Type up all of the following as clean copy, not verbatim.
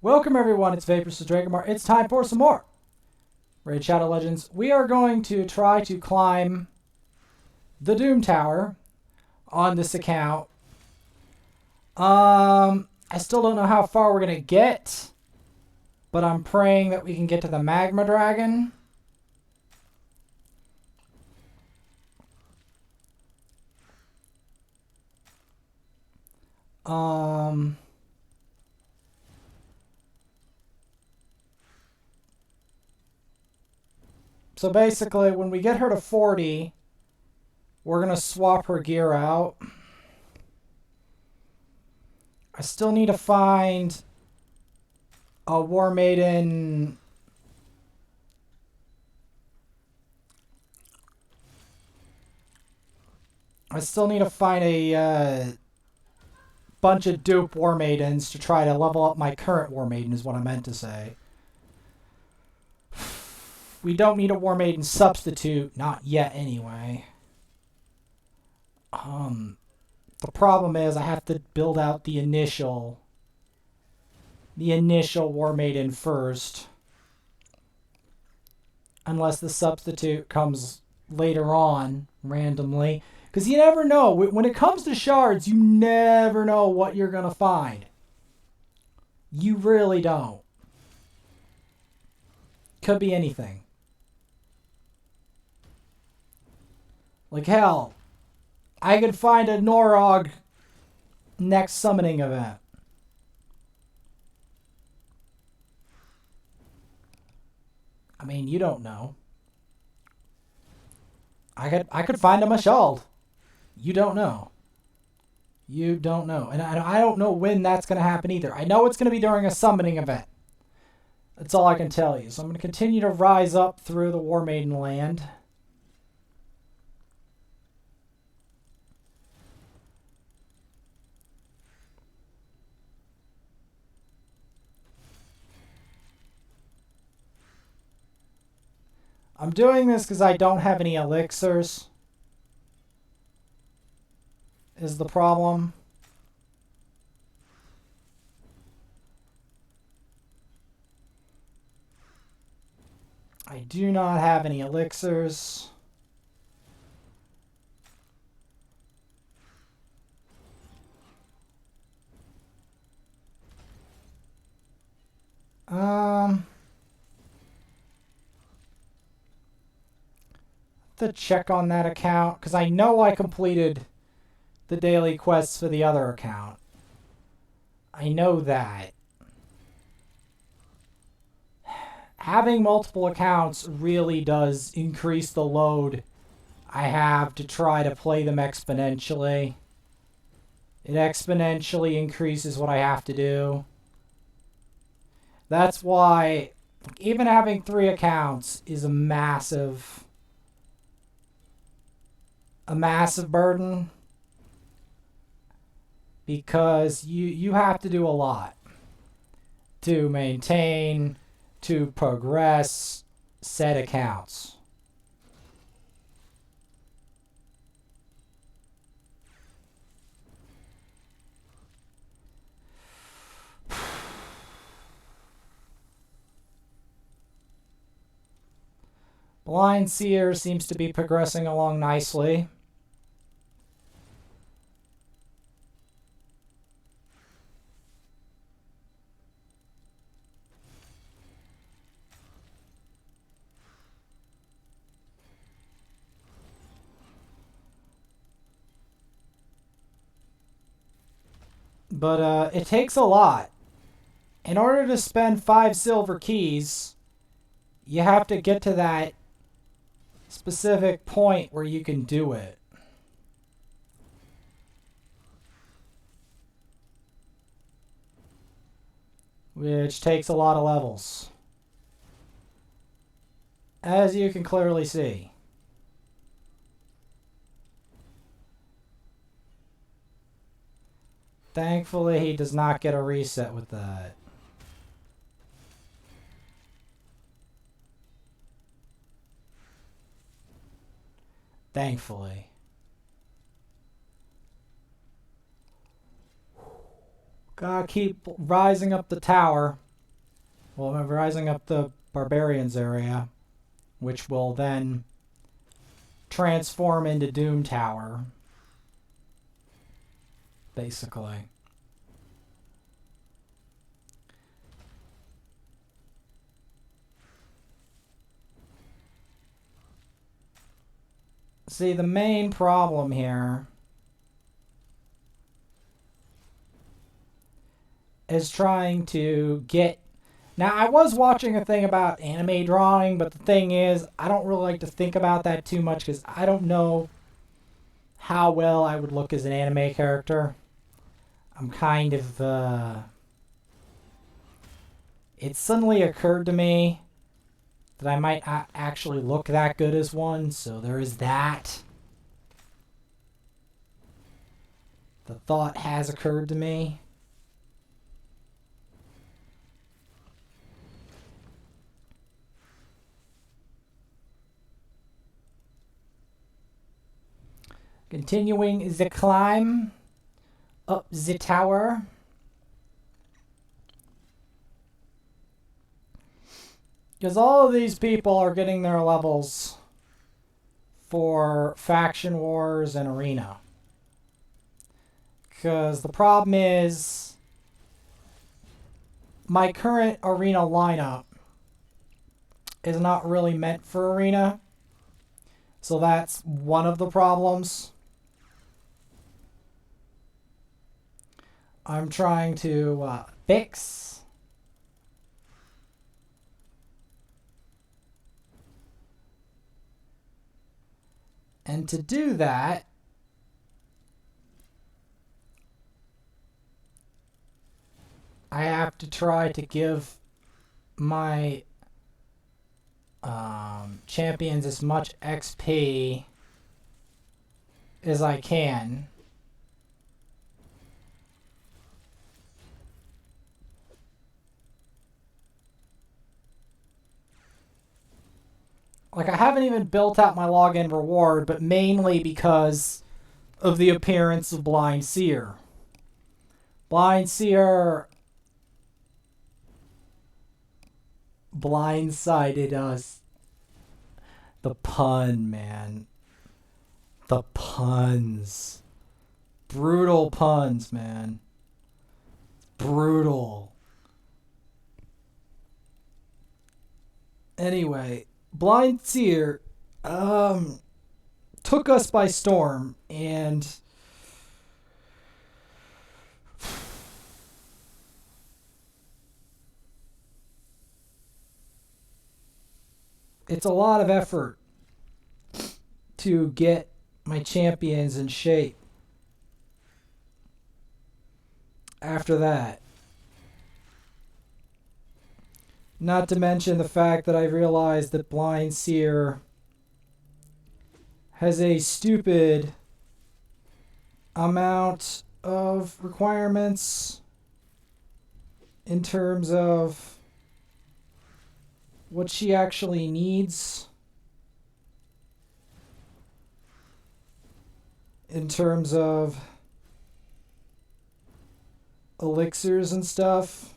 Welcome everyone, it's Vapors to Dragonmar. It's time for some more Raid Shadow Legends. We are going to try to climb the Doom Tower on this account. I still don't know how far we're going to get, but I'm praying that we can get to the Magma Dragon. So basically, when we get her to 40, we're going to swap her gear out. I still need to find a War Maiden. I still need to find a bunch of dupe War Maidens to try to level up my current War Maiden, is what I meant to say. We don't need a War Maiden substitute, not yet anyway. The problem is I have to build out the initial War Maiden first. Unless the substitute comes later on, randomly. Because you never know. When it comes to shards, you never know what you're going to find. You really don't. Could be anything. Like hell, I could find a Norog next summoning event. I mean, you don't know. I could find a Mashald. You don't know. You don't know. And I don't know when that's going to happen either. I know it's going to be during a summoning event. That's all I can tell you. So I'm going to continue to rise up through the War Maiden land. I'm doing this because I don't have any elixirs. Is the problem. I do not have any elixirs. To check on that account because I know I completed the daily quests for the other account. I know that. Having multiple accounts really does increase the load I have to try to play them exponentially. It exponentially increases what I have to do. That's why even having 3 accounts is a massive burden, because you have to do a lot to maintain, to progress said accounts. Blind Seer seems to be progressing along nicely. But it takes a lot. In order to spend 5 silver keys, you have to get to that specific point where you can do it. Which takes a lot of levels, as you can clearly see. Thankfully, he does not get a reset with that. Thankfully. Gotta keep rising up the tower. Well, I'm rising up the barbarians area, which will then transform into Doom Tower, basically. See, the main problem here is trying to get... Now, I was watching a thing about anime drawing, but the thing is, I don't really like to think about that too much because I don't know how well I would look as an anime character. I'm kind of... It suddenly occurred to me that I might not actually look that good as one, so there is that. The thought has occurred to me. Continuing the climb up the tower. Because all of these people are getting their levels for faction wars and arena. Because the problem is my current arena lineup is not really meant for arena. So that's one of the problems. I'm trying to fix. And to do that, I have to try to give my champions as much XP as I can. Like, I haven't even built out my login reward, but mainly because of the appearance of Blind Seer. Blind Seer blindsided us. The pun, man. The puns. Brutal puns, man. Brutal. Anyway, Blind Seer took us by storm, and it's a lot of effort to get my champions in shape after that. Not to mention the fact that I realized that Blind Seer has a stupid amount of requirements in terms of what she actually needs, in terms of elixirs and stuff.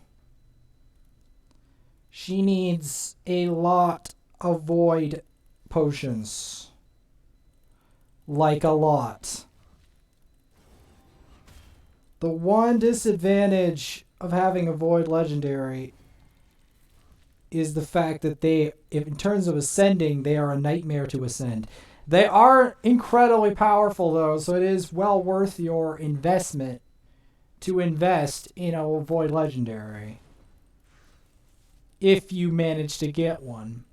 She needs a lot of void potions. Like a lot. The one disadvantage of having a void legendary is the fact that they, if in terms of ascending, they are a nightmare to ascend. They are incredibly powerful though, so it is well worth your investment to invest in a void legendary. If you manage to get one.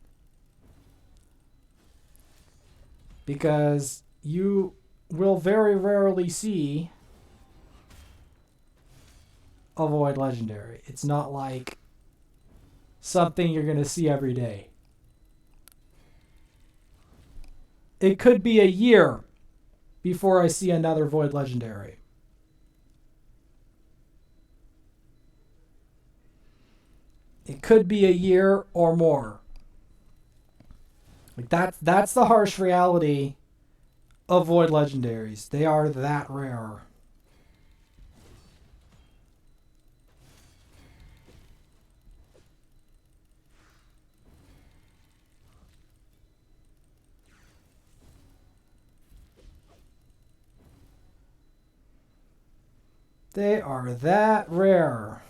Because you will very rarely see a void legendary. It's not like something you're going to see every day. It could be a year before I see another void legendary. It could be a year or more. Like that's the harsh reality of void legendaries. They are that rare. They are that rare.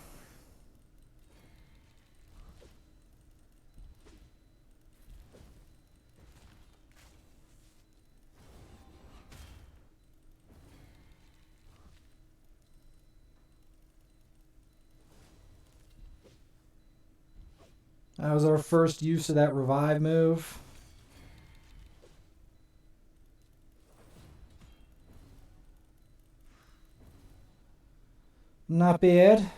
That was our first use of that revive move. Not bad.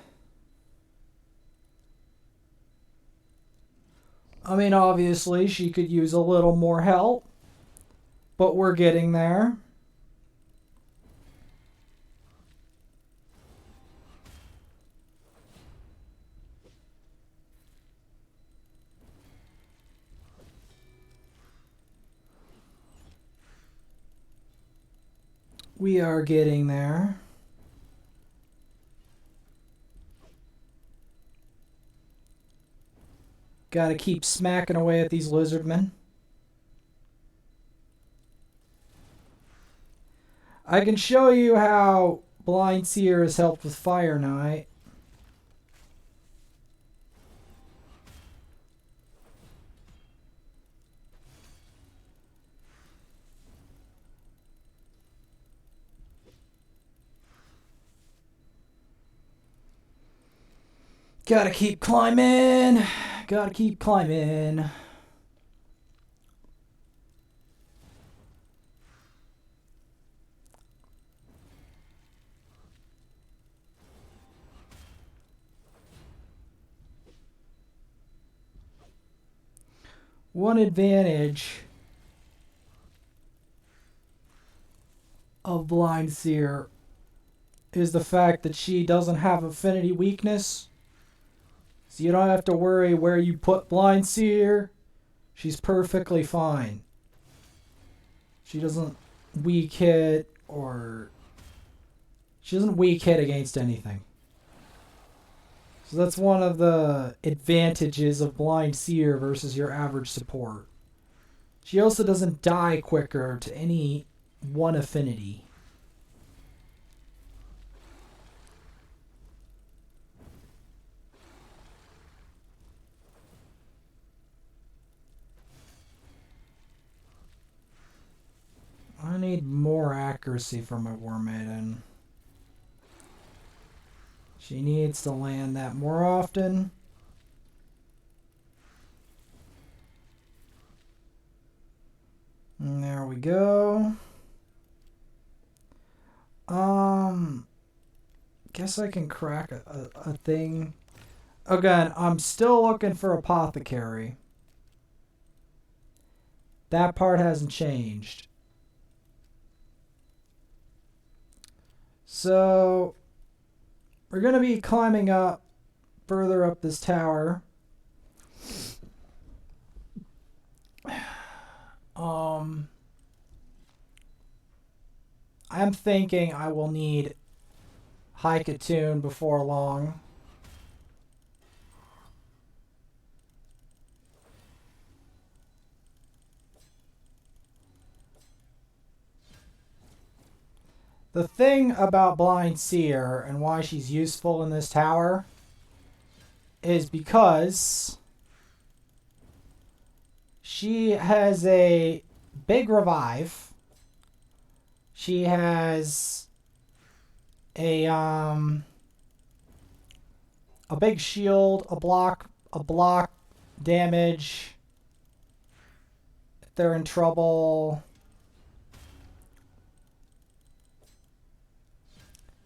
I mean, obviously, she could use a little more help, but we're getting there. We are getting there. Gotta keep smacking away at these lizardmen. I can show you how Blind Seer has helped with Fire Knight. Gotta keep climbing. Gotta keep climbing. One advantage of Blind Seer is the fact that she doesn't have affinity weakness. So you don't have to worry where you put Blind Seer. She's perfectly fine. She doesn't weak hit or... She doesn't weak hit against anything. So that's one of the advantages of Blind Seer versus your average support. She also doesn't die quicker to any one affinity. I need more accuracy for my War Maiden. She needs to land that more often. And there we go. Guess I can crack a thing. Again, I'm still looking for Apothecary. That part hasn't changed. So, we're going to be climbing up, further up this tower. I'm thinking I will need Haikatoon before long. The thing about Blind Seer and why she's useful in this tower is because she has a big revive. She has a big shield, a block damage if they're in trouble.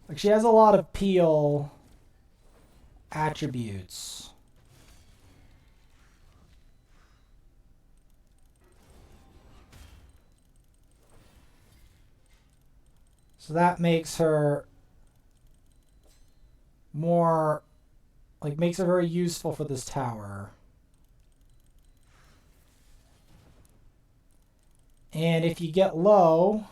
Like, she has a lot of peel attributes. So that makes her more, like, makes her very useful for this tower. And if you get low,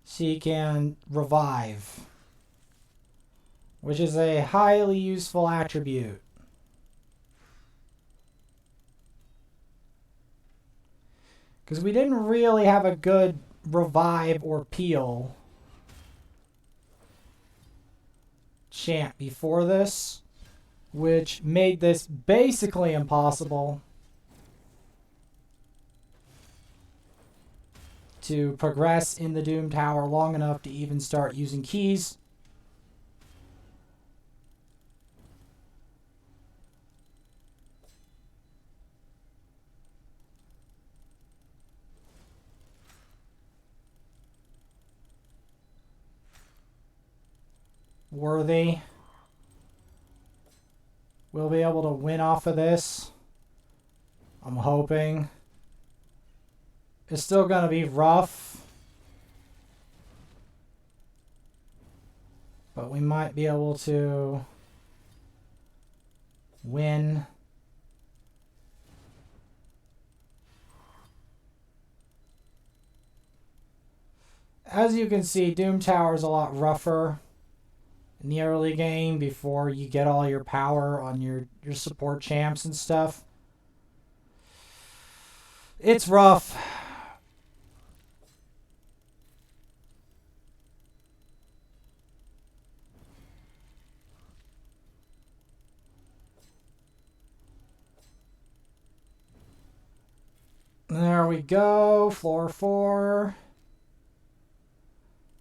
she can revive, which is a highly useful attribute. Because we didn't really have a good revive or peel champ before this, which made this basically impossible to progress in the Doom Tower long enough to even start using keys. Worthy. We'll be able to win off of this. I'm hoping. It's still going to be rough. But we might be able to win. As you can see, Doom Tower is a lot rougher in the early game before you get all your power on your support champs and stuff. It's rough. There we go. Floor 4.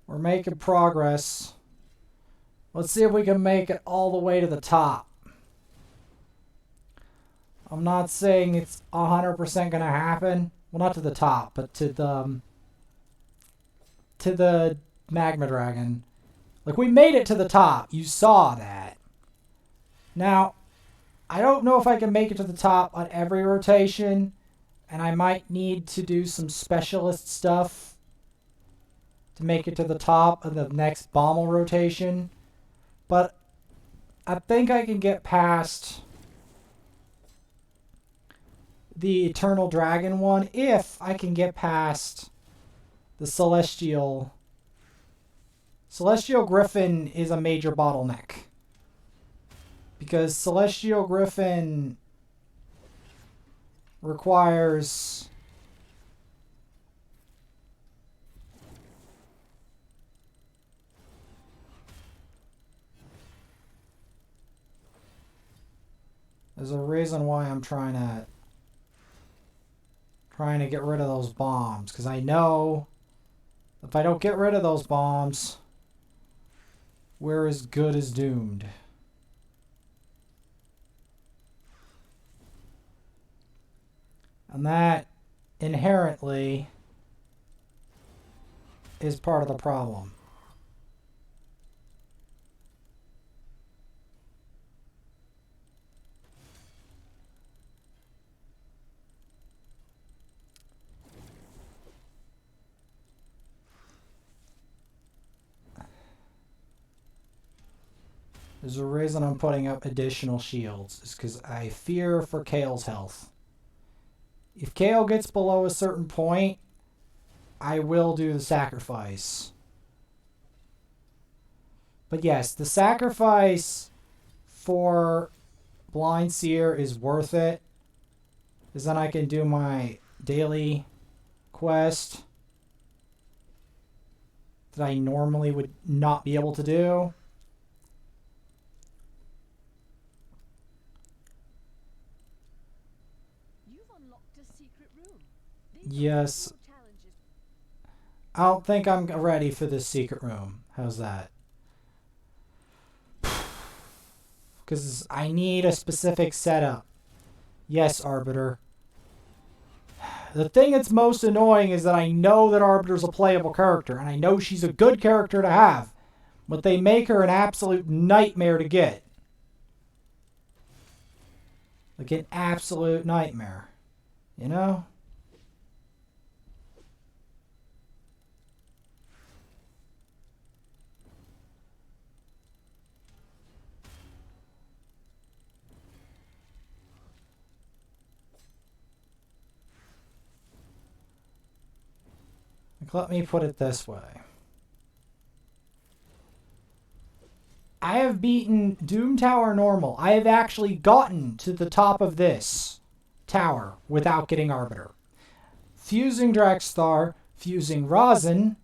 We're making progress. Let's see if we can make it all the way to the top. I'm not saying it's 100% going to happen. Well, not to the top, but to the Magma Dragon. Like, we made it to the top. You saw that. Now, I don't know if I can make it to the top on every rotation, and I might need to do some specialist stuff to make it to the top of the next Bommel rotation. But I think I can get past the Eternal Dragon one if I can get past the Celestial. Celestial Griffin is a major bottleneck. Because Celestial Griffin requires there's a reason why I'm trying to get rid of those bombs, because I know if I don't get rid of those bombs, we're as good as doomed. And that inherently is part of the problem. There's a reason I'm putting up additional shields. It's because I fear for Kale's health. If Kale gets below a certain point, I will do the sacrifice. But yes, the sacrifice for Blind Seer is worth it. Because then I can do my daily quest that I normally would not be able to do. Yes. I don't think I'm ready for this secret room. How's that? Because I need a specific setup. Yes, Arbiter. The thing that's most annoying is that I know that Arbiter's a playable character, and I know she's a good character to have, but they make her an absolute nightmare to get. Like an absolute nightmare. You know? Let me put it this way. I have beaten Doom Tower normal. I have actually gotten to the top of this tower without getting Arbiter. Fusing Draxthar, fusing Rosin,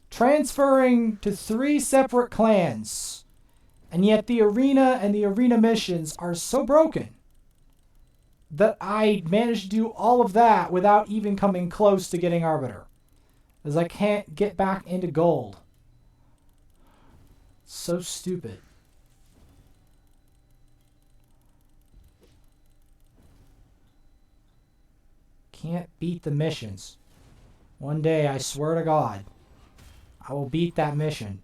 transferring to 3 separate clans, And yet the arena and the arena missions are so broken that I managed to do all of that without even coming close to getting Arbiter. As I can't get back into gold. So stupid. Can't beat the missions. One day, I swear to God, I will beat that mission.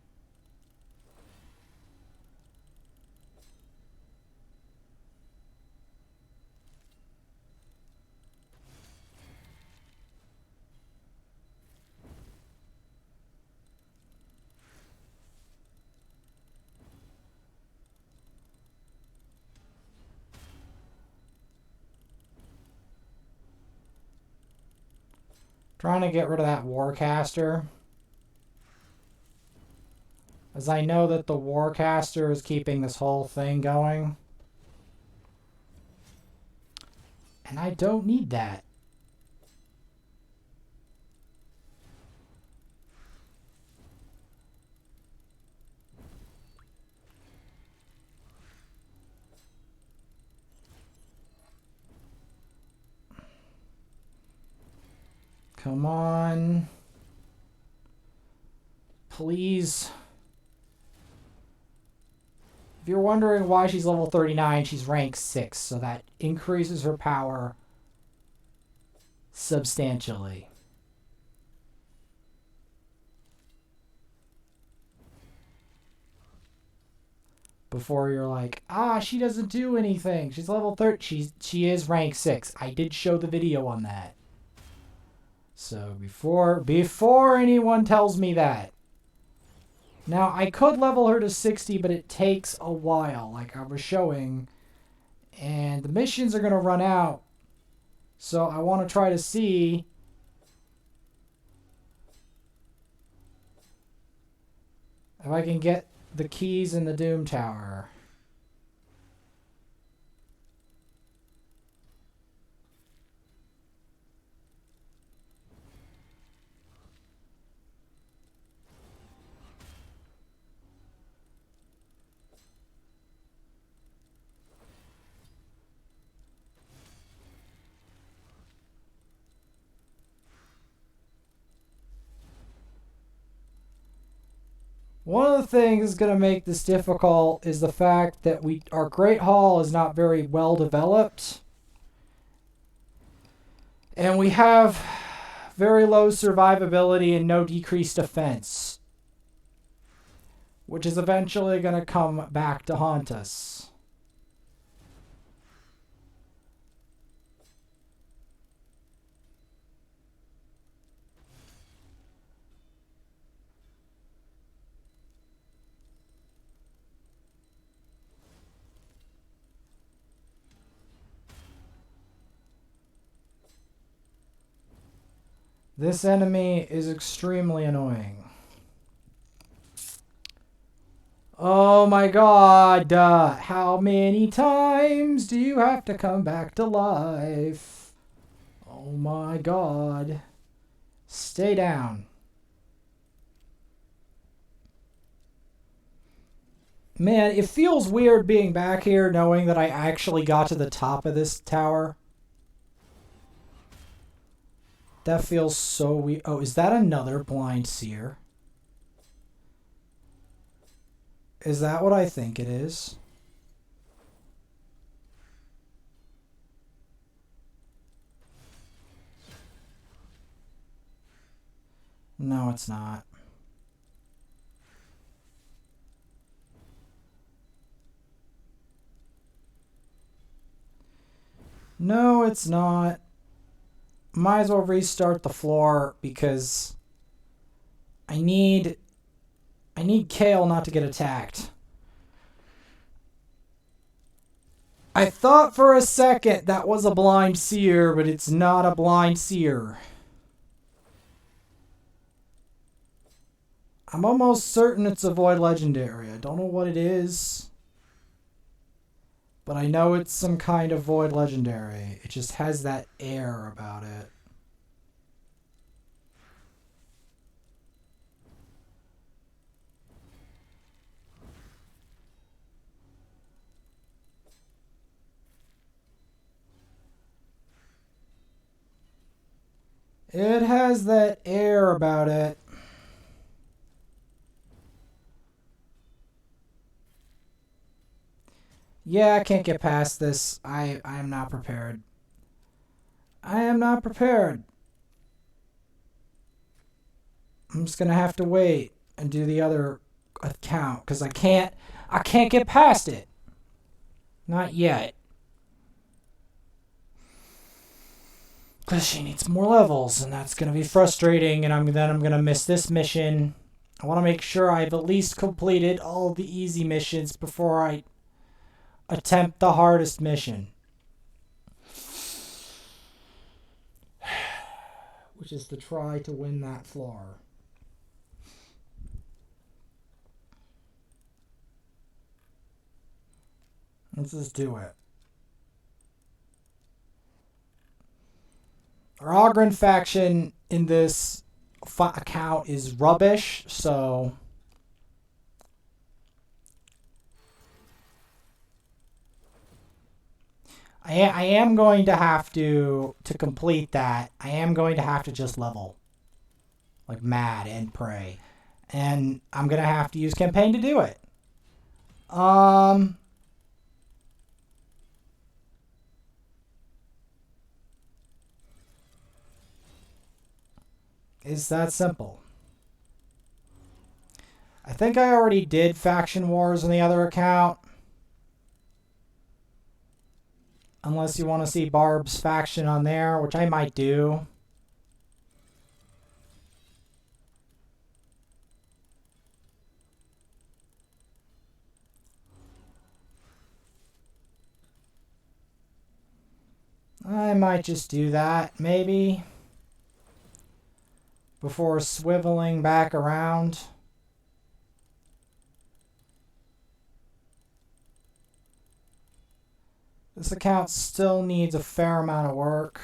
Trying to get rid of that Warcaster. As I know that the Warcaster is keeping this whole thing going. And I don't need that. Come on. Please. If you're wondering why she's level 39, she's rank 6, so that increases her power substantially. Before you're like, she doesn't do anything. She's level 30. She is rank 6. I did show the video on that. So before anyone tells me that. Now, I could level her to 60, but it takes a while, like I was showing. And the missions are going to run out. So I want to try to see if I can get the keys in the Doom Tower. One of the things that's going to make this difficult is the fact that our Great Hall is not very well developed. And we have very low survivability and no decreased defense. Which is eventually going to come back to haunt us. This enemy is extremely annoying. Oh my god, how many times do you have to come back to life? Oh my god. Stay down. Man, it feels weird being back here knowing that I actually got to the top of this tower. That feels so weird. Oh, is that another blind seer? Is that what I think it is? No, it's not. No, it's not. Might as well restart the floor because I need Kale not to get attacked. I thought for a second that was a blind seer, but it's not a blind seer. I'm almost certain it's a void legendary. I don't know what it is. But I know it's some kind of void legendary. It just has that air about it. It has that air about it. Yeah, I can't get past this. I am not prepared. I am not prepared. I'm just gonna have to wait and do the other account because I can't get past it. Not yet. Because she needs more levels, and that's gonna be frustrating. And I'm gonna miss this mission. I want to make sure I've at least completed all the easy missions before I attempt the hardest mission, which is to try to win that floor. Let's just do it. Our Ogren faction in this account is rubbish, so I am going to have to complete that. I am going to have to just level like mad and pray, and I'm gonna have to use campaign to do it. Um, it's that simple. I think I already did faction wars on the other account. Unless you want to see Barb's faction on there, which I might do. I might just do that, maybe. Before swiveling back around. This account still needs a fair amount of work.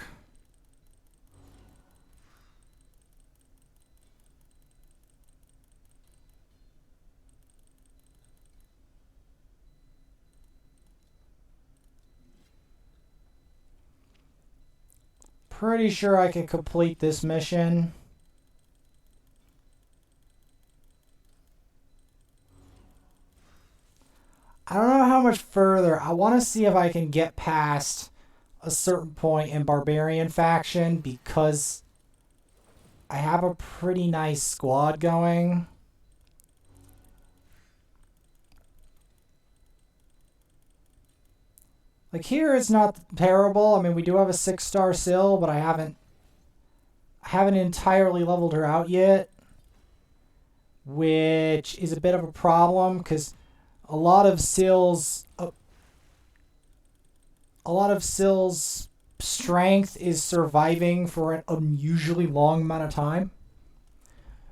Pretty sure I can complete this mission. I don't know how much further. I want to see if I can get past a certain point in Barbarian faction because I have a pretty nice squad going. Like here it's not terrible. I mean, we do have a 6-star Syl, but I haven't entirely leveled her out yet, which is a bit of a problem because a lot of Syl's strength is surviving for an unusually long amount of time.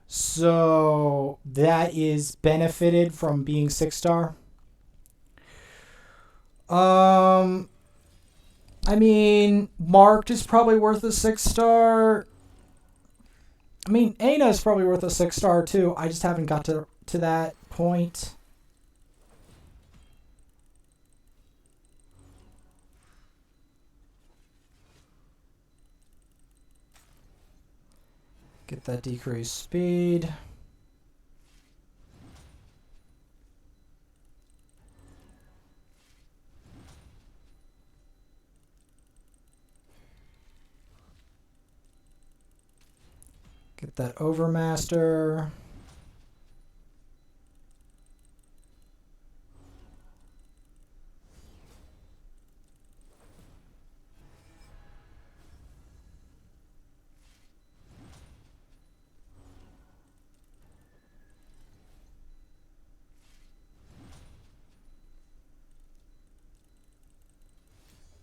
So that is benefited from being 6-star. I mean, Marked is probably worth a 6-star. I mean, Aina is probably worth a 6-star too. I just haven't got to that point. Get that decreased speed. Get that Overmaster.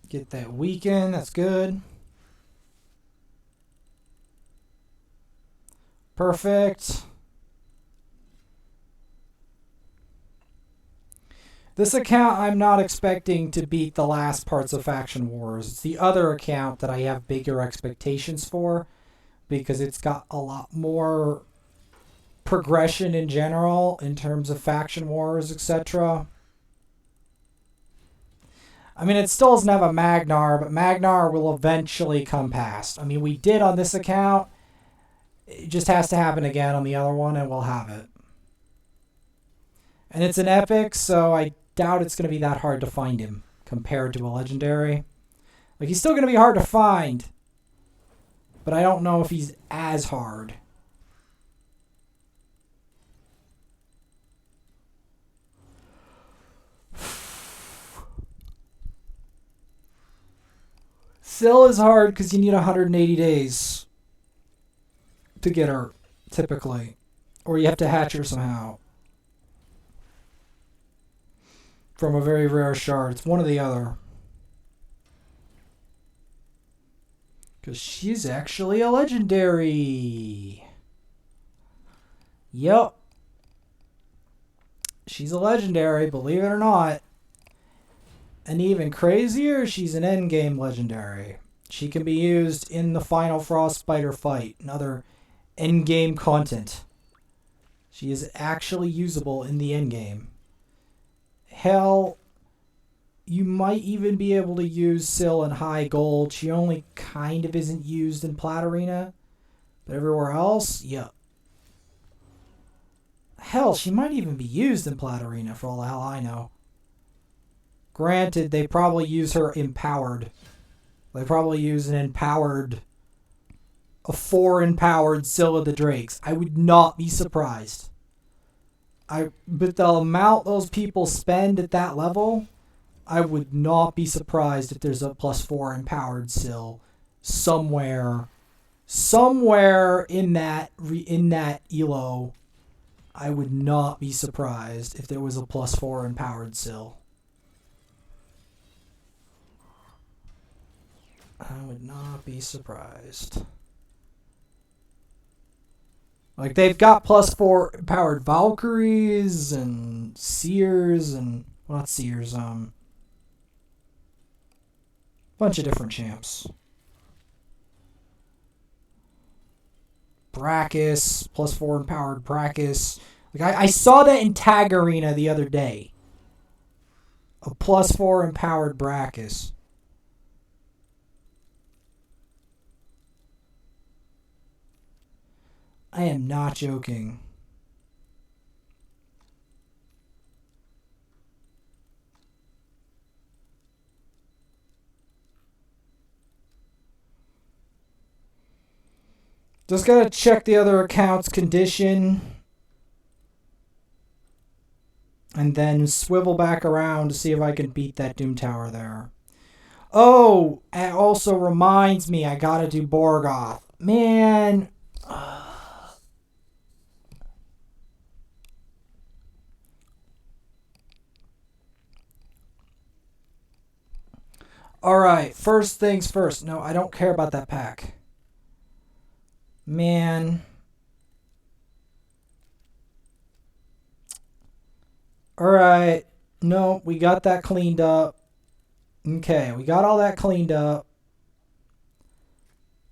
Get that Weaken. That's good. Perfect. This account, I'm not expecting to beat the last parts of Faction Wars. It's the other account that I have bigger expectations for because it's got a lot more progression in general in terms of Faction Wars, etc. I mean, it still doesn't have a Magnar, but Magnar will eventually come past. I mean, we did on this account. It just has to happen again on the other one, and we'll have it. And it's an epic, so I doubt it's going to be that hard to find him compared to a legendary. Like, he's still going to be hard to find, but I don't know if he's as hard. Syl is hard because you need 180 days to get her, typically. Or you have to hatch her somehow. From a very rare shard. It's one or the other. Because she's actually a legendary. Yep. She's a legendary, believe it or not. And even crazier, she's an endgame legendary. She can be used in the final Frostbiter fight and other endgame content. She is actually usable in the endgame. Hell, you might even be able to use Syl in high gold. She only kind of isn't used in Plat Arena. But everywhere else, yeah. Hell, she might even be used in Plat Arena for all the hell I know. Granted, they probably use her empowered. They probably use a 4-empowered Scylla the Drakes. I would not be surprised. But the amount those people spend at that level, I would not be surprised if there's a +4 empowered Syl somewhere in that elo. I would not be surprised if there was a +4 empowered Syl. I would not be surprised. Like, they've got +4 empowered Valkyries and Seers and... Well, not Seers, bunch of different champs. Brachus, +4 empowered Brachus. Like, I saw that in Tag Arena the other day. A +4 empowered Brachus. I am not joking. Just gotta check the other account's condition. And then swivel back around to see if I can beat that Doom Tower there. Oh, it also reminds me I gotta do Borgoth. Man... Alright, first things first. No, I don't care about that pack. Man. Alright. No, we got that cleaned up. Okay, we got all that cleaned up.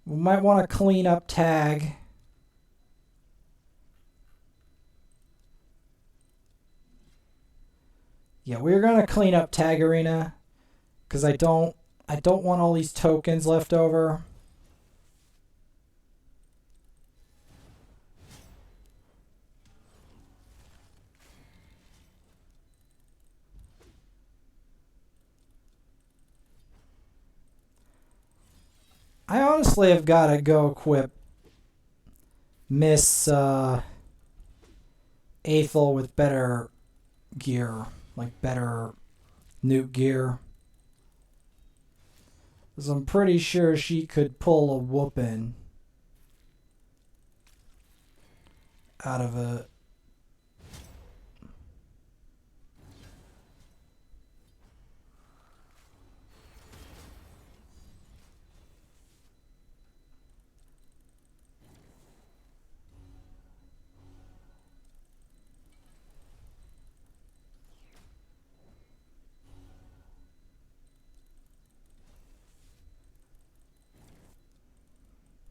We might want to clean up Tag. Yeah, we're going to clean up Tag Arena. Because I don't want all these tokens left over. I honestly have got to go equip Miss Aethel with better gear. Like better nuke gear. Because I'm pretty sure she could pull a whooping out of it.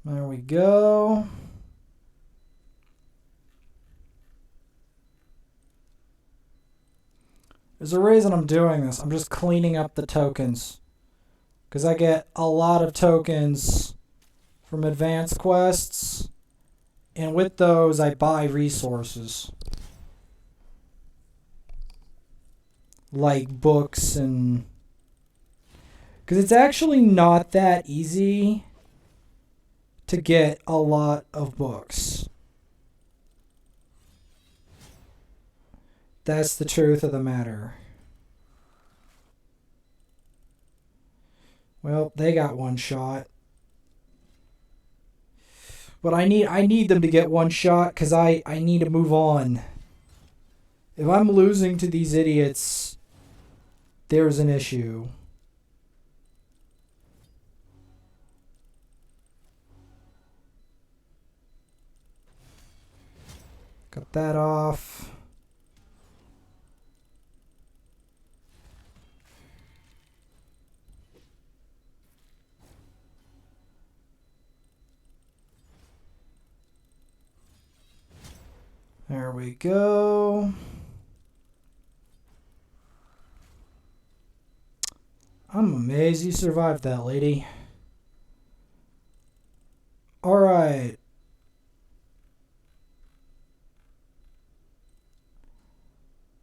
There we go. There's a reason I'm doing this. I'm just cleaning up the tokens. Because I get a lot of tokens from advanced quests. And with those, I buy resources. Like books and... Because it's actually not that easy to get a lot of books. That's the truth of the matter. Well, they got one shot. But I need them to get one shot because I need to move on. If I'm losing to these idiots, there's an issue. Cut that off. There we go. I'm amazed you survived that, lady. Alright.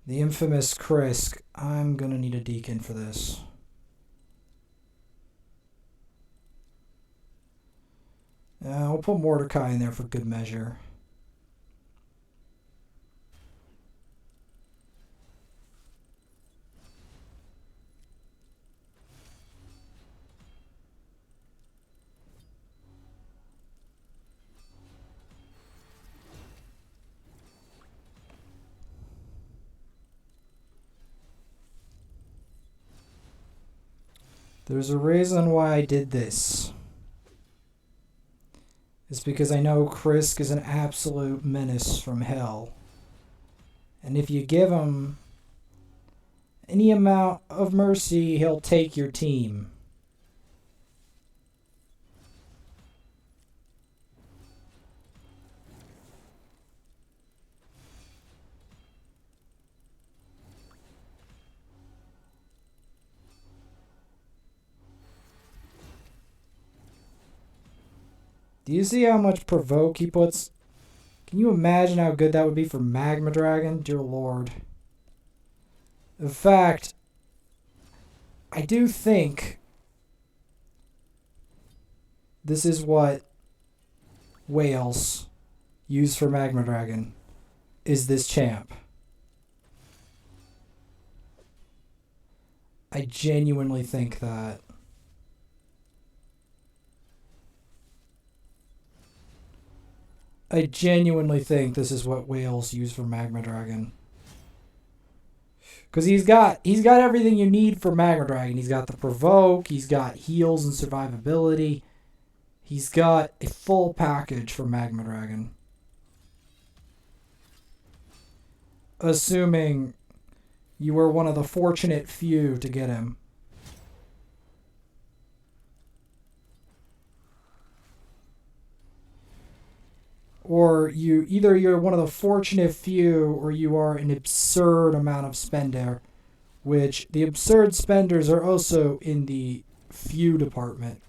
The infamous Krisk. I'm gonna need a deacon for this. I'll put Mordecai in there for good measure. There's a reason why I did this. It's because I know Krisk is an absolute menace from hell. And if you give him any amount of mercy, he'll take your team. Do you see how much provoke he puts? Can you imagine how good that would be for Magma Dragon? Dear Lord. In fact, I do think this is what whales use for Magma Dragon, is this champ. I genuinely think that. I genuinely think this is what whales use for Magma Dragon. Because he's got everything you need for Magma Dragon. He's got the provoke, he's got heals and survivability. He's got a full package for Magma Dragon. Assuming you were one of the fortunate few to get him. Or either you're one of the fortunate few or you are an absurd amount of spender, which the absurd spenders are also in the few department.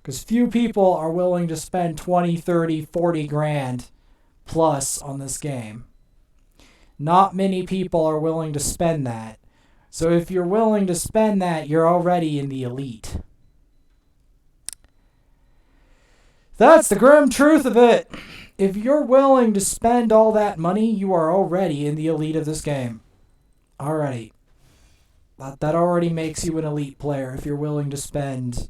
Because few people are willing to spend 20, 30, 40 grand plus on this game. Not many people are willing to spend that. So if you're willing to spend that, you're already in the elite. That's the grim truth of it. If you're willing to spend all that money, you are already in the elite of this game. Already. That already makes you an elite player if you're willing to spend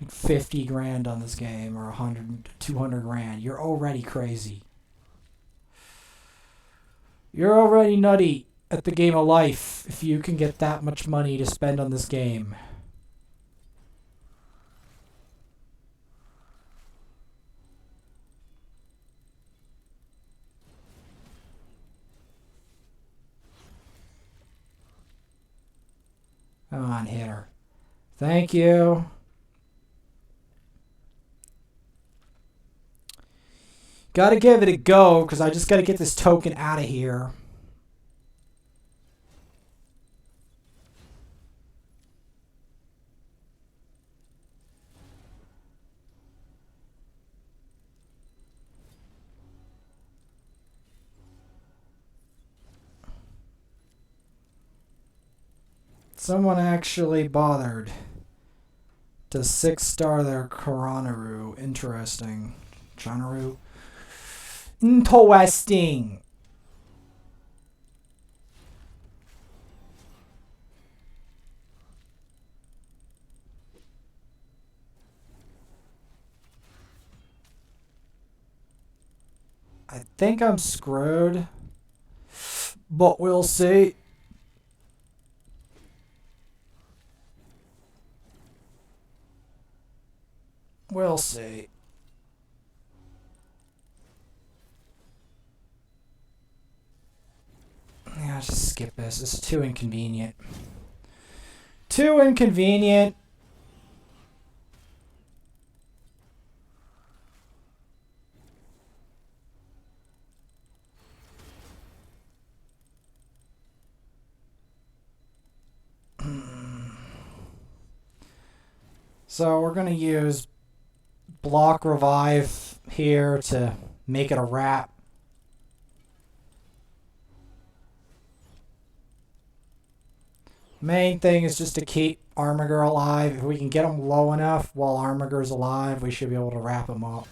50 grand on this game or 100, 200 grand. You're already crazy. You're already nutty at the game of life if you can get that much money to spend on this game. Come on, hit her. Thank you. Gotta give it a go, because I just gotta get this token out of here. Someone actually bothered to 6-star their Karanaru. Interesting. Janaru. Interesting. I think I'm screwed, but we'll see. We'll see. Yeah, just skip this. This is too inconvenient. Too inconvenient. So we're going to use block revive here to make it a wrap. Main thing is just to keep Armiger alive. If we can get him low enough while Armiger's alive, we should be able to wrap him up.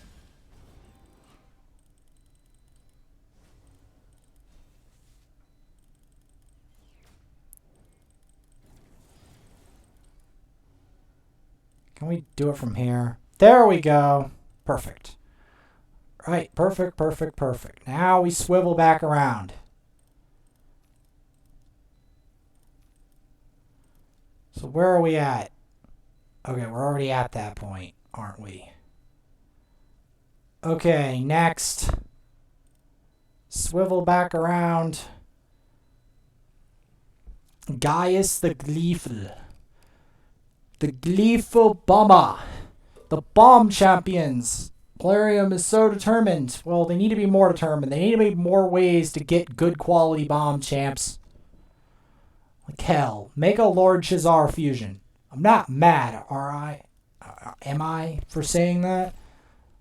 Can we do it from here? There we go. Perfect. Right, perfect, perfect, perfect. Now we swivel back around. So where are we at? Okay, we're already at that point, aren't we? Okay, next. Swivel back around. Gaius the Gleeful. The Gleeful Bomber. The bomb champions. Plarium is so determined. Well, they need to be more determined. They need to be more ways to get good quality bomb champs. Like hell. Make a Lord Shazar fusion. I'm not mad, am I, for saying that?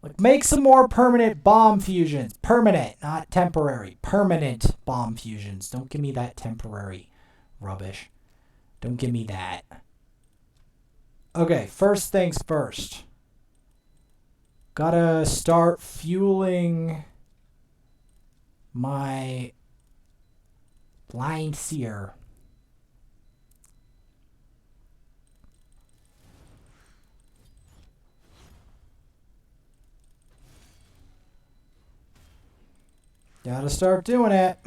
Like, make some more permanent bomb fusions. Permanent, not temporary. Permanent bomb fusions. Don't give me that temporary rubbish. Don't give me that. Okay, first things first. Gotta start fueling my Blind Seer. Gotta start doing it.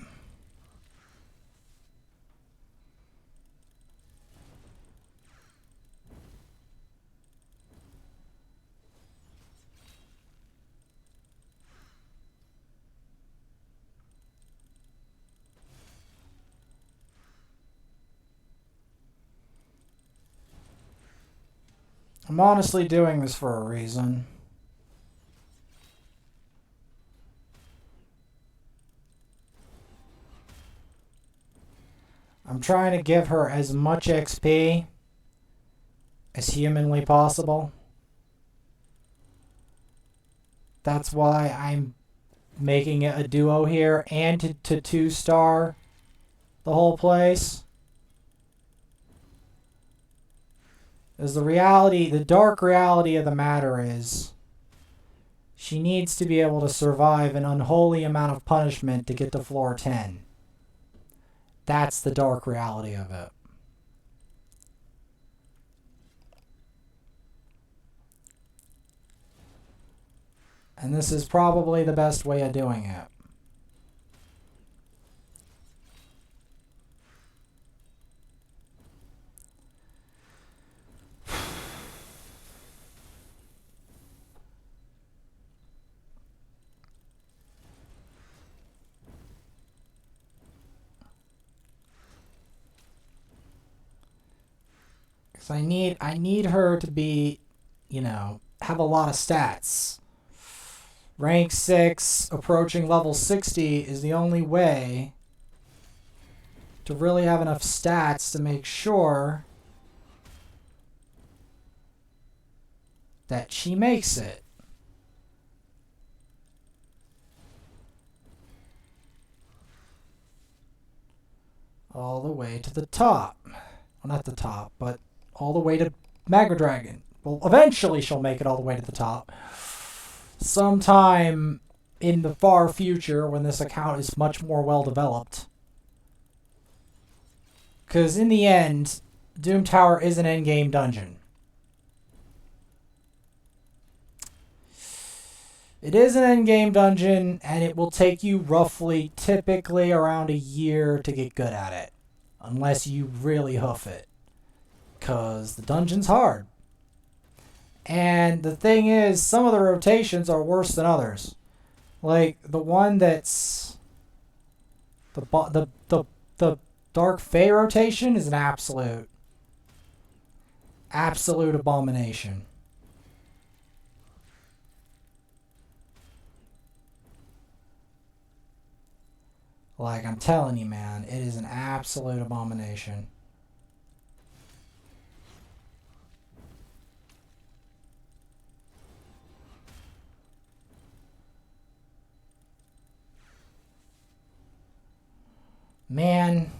I'm honestly doing this for a reason. I'm trying to give her as much XP as humanly possible. That's why I'm making it a duo here and to 2-star the whole place. As the dark reality of the matter is, she needs to be able to survive an unholy amount of punishment to get to floor 10. That's the dark reality of it. And this is probably the best way of doing it. Because I need her to be, have a lot of stats. Rank 6, approaching level 60 is the only way to really have enough stats to make sure that she makes it. All the way to the top. Well, not the top, but all the way to Magma Dragon. Well, eventually she'll make it all the way to the top. Sometime in the far future when this account is much more well developed. Because in the end, Doom Tower is an endgame dungeon. It is an endgame dungeon, and it will take you roughly, typically around a year to get good at it. Unless you really hoof it. Because the dungeon's hard. And the thing is, some of the rotations are worse than others. Like, the one that's... The Dark Fae rotation is an absolute abomination. Like, I'm telling you, man, it is an absolute abomination. Man,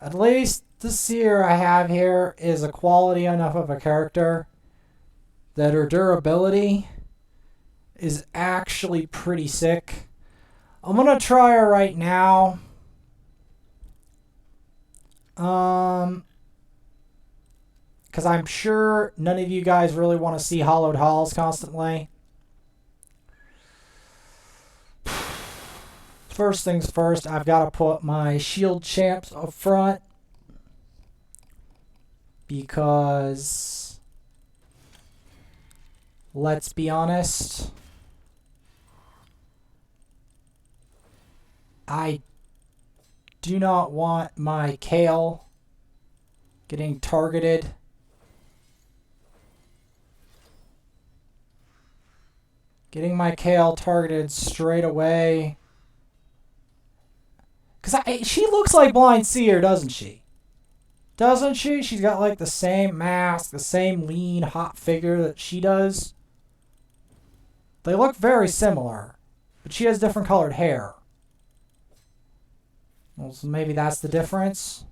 at least the seer I have here is a quality enough of a character that her durability is actually pretty sick. I'm gonna try her right now. Because I'm sure none of you guys really want to see hollowed halls constantly. First things first, I've got to put my shield champs up front. Because, let's be honest, I do not want my Kale getting targeted. Getting my Kale targeted straight away. Because she looks like Blind Seer, doesn't she? Doesn't she? She's got like the same mask, the same lean, hot figure that she does. They look very similar, but she has different colored hair. Well, so maybe that's the difference.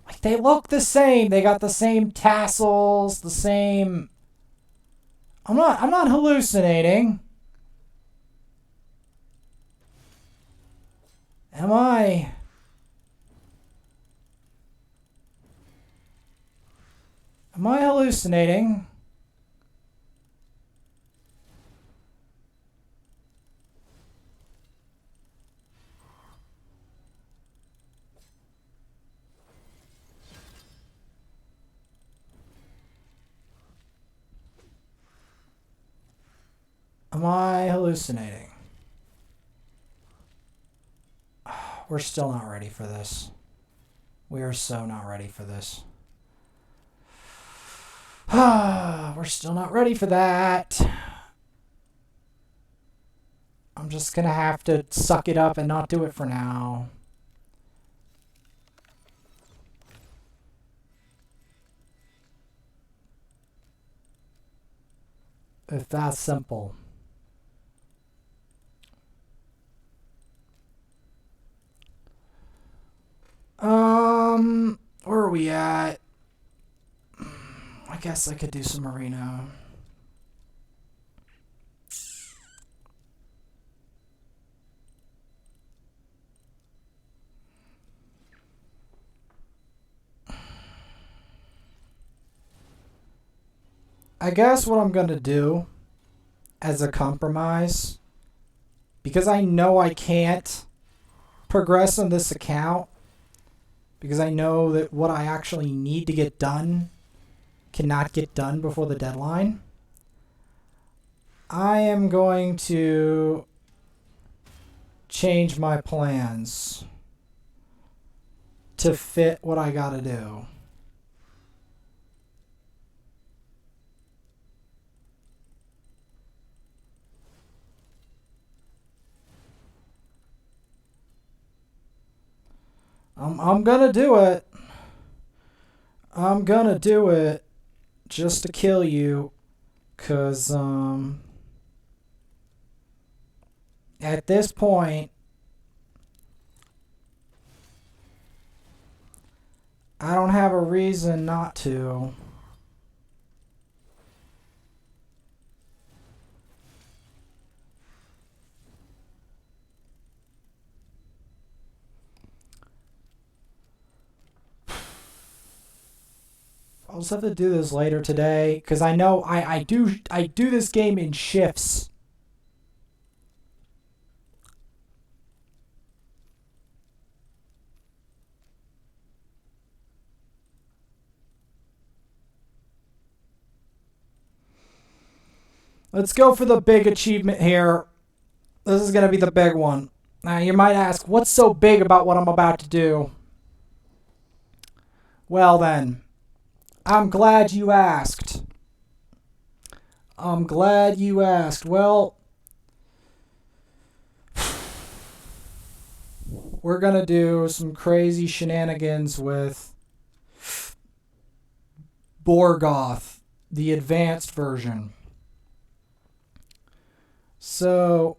Like, they look the same. They got the same tassels, the same... I'm not hallucinating. Am I? Am I hallucinating? Am I hallucinating? We're still not ready for this. We are so not ready for this. We're still not ready for that. I'm just gonna have to suck it up and not do it for now. If that's simple. Where are we at? I guess I could do some Marino. I guess what I'm gonna do as a compromise, because I know I can't progress on this account, because I know that what I actually need to get done cannot get done before the deadline. I am going to change my plans to fit what I gotta do. I'm gonna do it. I'm gonna do it just to kill you, 'cause at this point I don't have a reason not to. I'll just have to do this later today because I know I do this game in shifts. Let's go for the big achievement here. This is going to be the big one. Now, you might ask, what's so big about what I'm about to do? Well, then, I'm glad you asked. I'm glad you asked. Well, we're going to do some crazy shenanigans with Borgoth, the advanced version. So,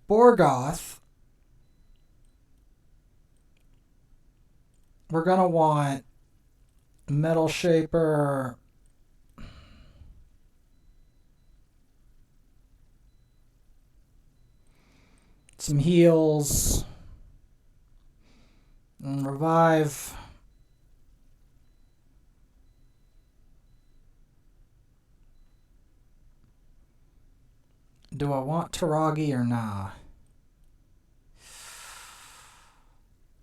Borgoth, we're going to want Metal Shaper, some heals, and revive. Do I want Taragi or nah?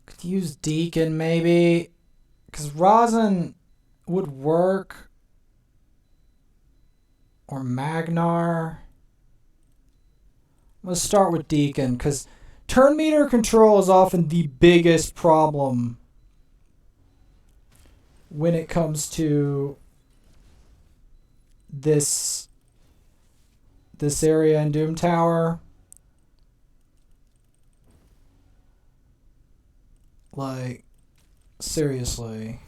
Could use Deacon maybe. Because Rosin would work. Or Magnar. Let's start with Deacon. Because turn meter control is often the biggest problem when it comes to this area in Doom Tower. Like, seriously.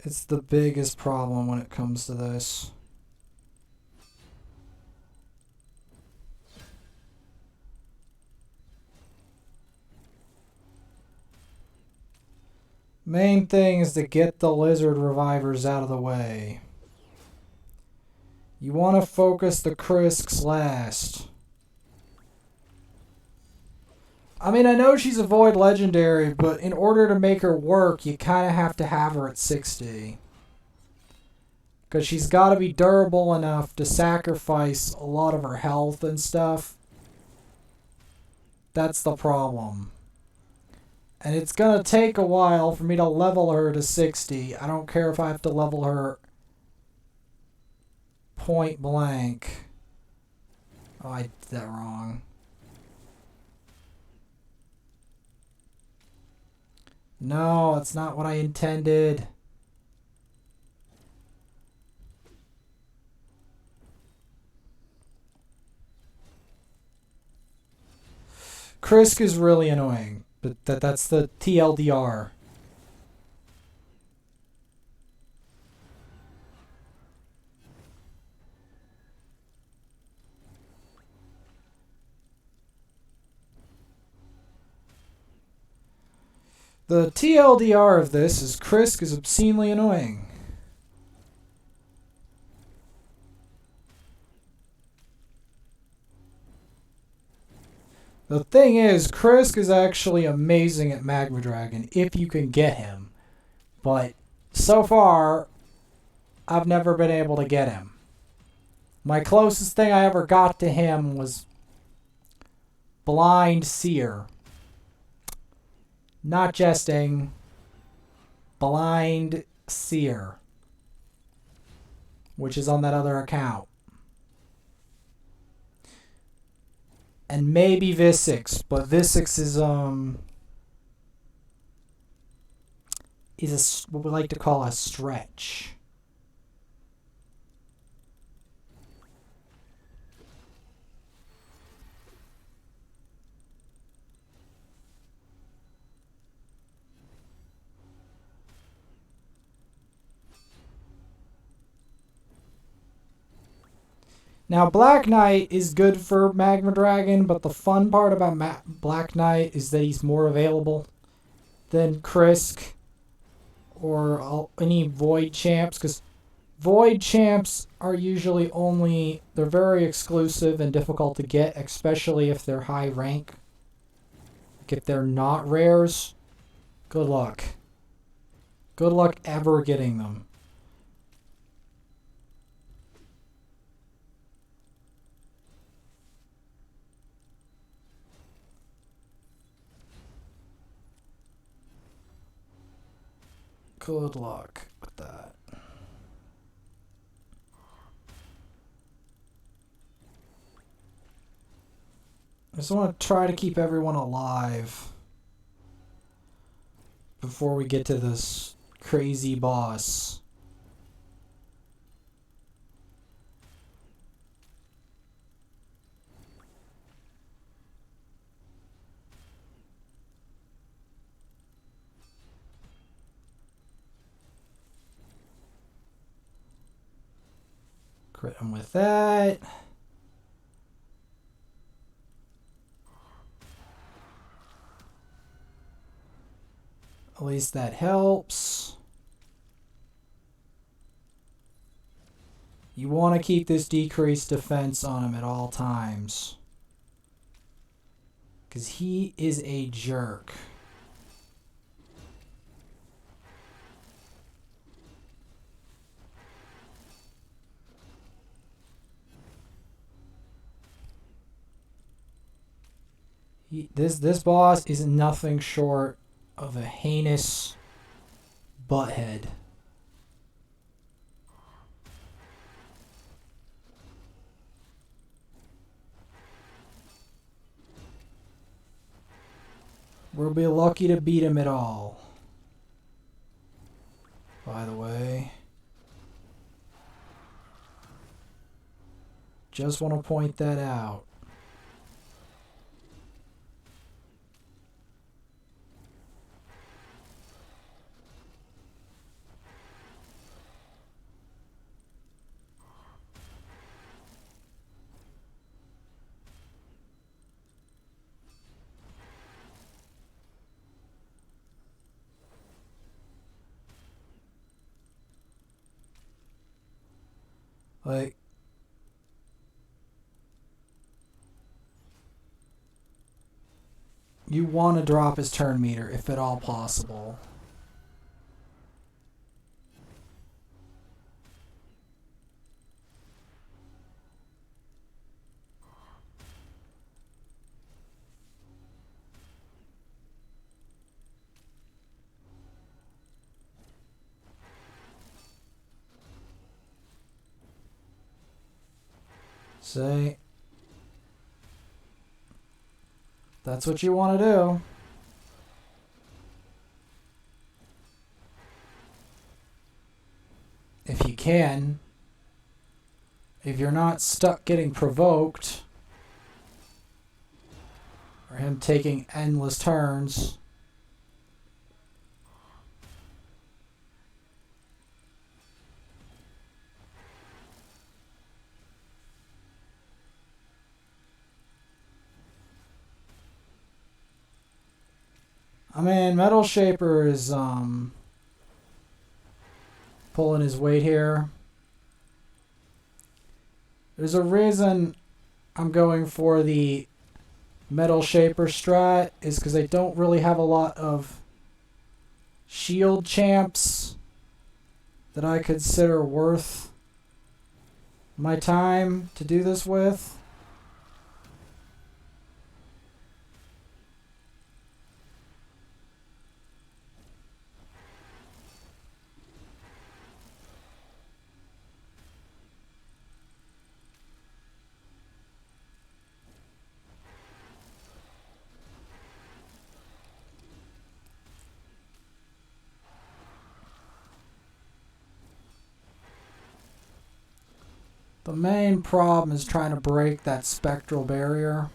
It's the biggest problem when it comes to this. Main thing is to get the lizard revivers out of the way. You want to focus the Krisks last. I mean, I know she's a Void Legendary, but in order to make her work, you kind of have to have her at 60. Because she's got to be durable enough to sacrifice a lot of her health and stuff. That's the problem. And it's going to take a while for me to level her to 60. I don't care if I have to level her point blank. Oh, I did that wrong. No, that's not what I intended. Krisk is really annoying, but that's the TLDR. The TLDR of this is Krisk is obscenely annoying. The thing is, Krisk is actually amazing at Magma Dragon if you can get him. But so far, I've never been able to get him. My closest thing I ever got to him was Blind Seer. Not jesting. Blind Seer. Which is on that other account. And maybe Visix, but Visix is what we like to call a stretch. Now, Black Knight is good for Magma Dragon, but the fun part about Black Knight is that he's more available than Krisk or any Void champs, because Void champs are usually they're very exclusive and difficult to get, especially if they're high rank. Like if they're not rares, good luck. Good luck ever getting them. Good luck with that. I just want to try to keep everyone alive before we get to this crazy boss. Crit him with that. At least that helps. You want to keep this decreased defense on him at all times, because he is a jerk. This boss is nothing short of a heinous butthead. We'll be lucky to beat him at all. By the way, just want to point that out. Like, you want to drop his turn meter if at all possible. Say, that's what you want to do. If you can. If you're not stuck getting provoked, or him taking endless turns. I mean, Metal Shaper is pulling his weight here. There's a reason I'm going for the Metal Shaper strat, is because they don't really have a lot of shield champs that I consider worth my time to do this with. The main problem is trying to break that spectral barrier.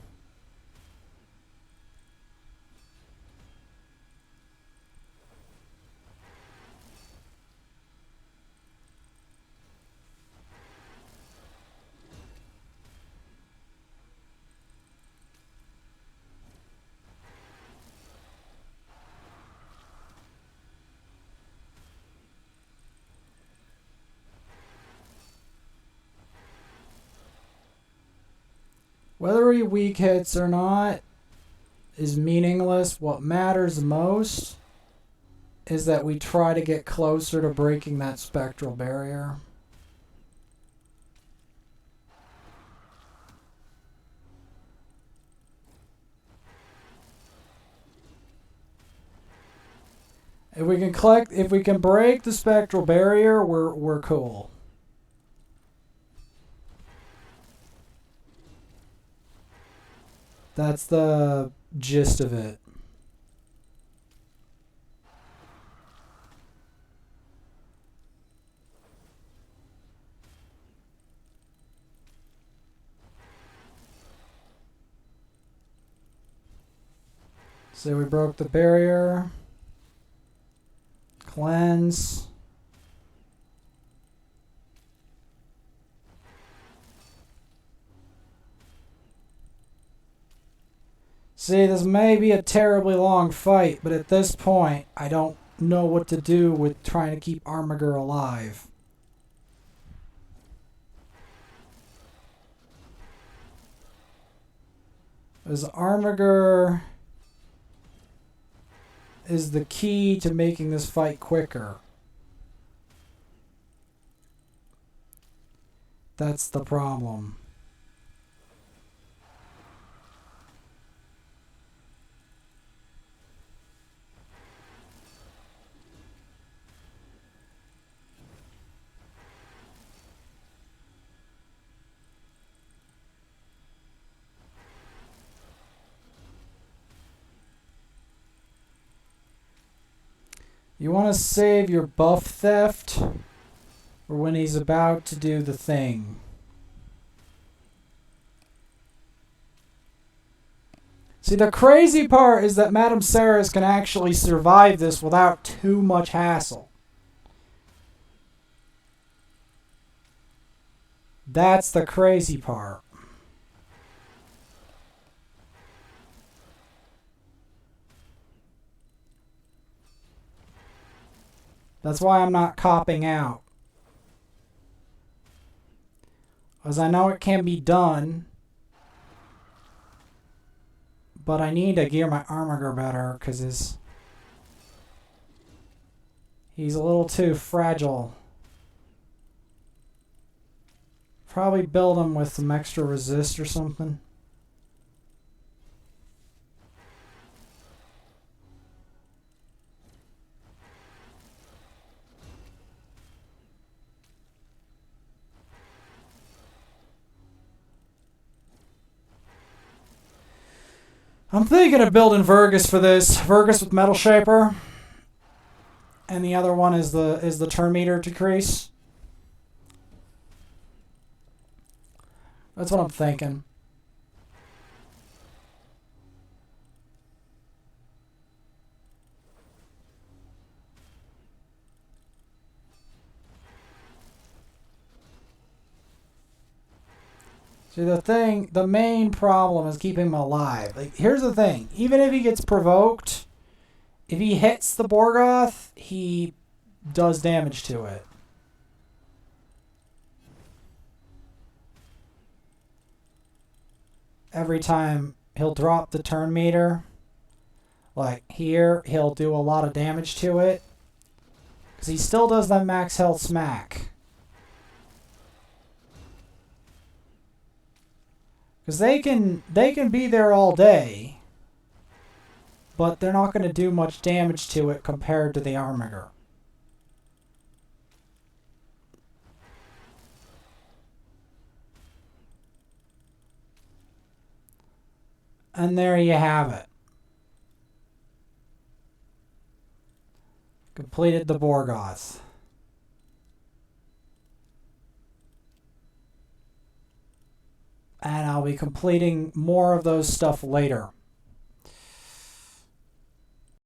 Whether he weak hits or not is meaningless. What matters most is that we try to get closer to breaking that spectral barrier. If we can break the spectral barrier, we're cool. That's the gist of it. So we broke the barrier. Cleanse. See, this may be a terribly long fight, but at this point, I don't know what to do with trying to keep Armiger alive. As Armiger is the key to making this fight quicker. That's the problem. You want to save your buff theft for when he's about to do the thing. See, the crazy part is that Madame Saris can actually survive this without too much hassle. That's the crazy part. That's why I'm not copping out. As I know it can be done, but I need to gear my Armiger better because he's a little too fragile. Probably build him with some extra resist or something. I'm thinking of building Vergus for this. Vergus with Metal Shaper. And the other one is the turn meter decrease. That's what I'm thinking. See, the main problem is keeping him alive. Like, here's the thing. Even if he gets provoked, if he hits the Borgoth, he does damage to it. Every time he'll drop the turn meter, like here, he'll do a lot of damage to it. Because he still does that max health smack. Because they can be there all day, but they're not going to do much damage to it compared to the Armiger. And there you have it. Completed the Borgoth. And I'll be completing more of those stuff later.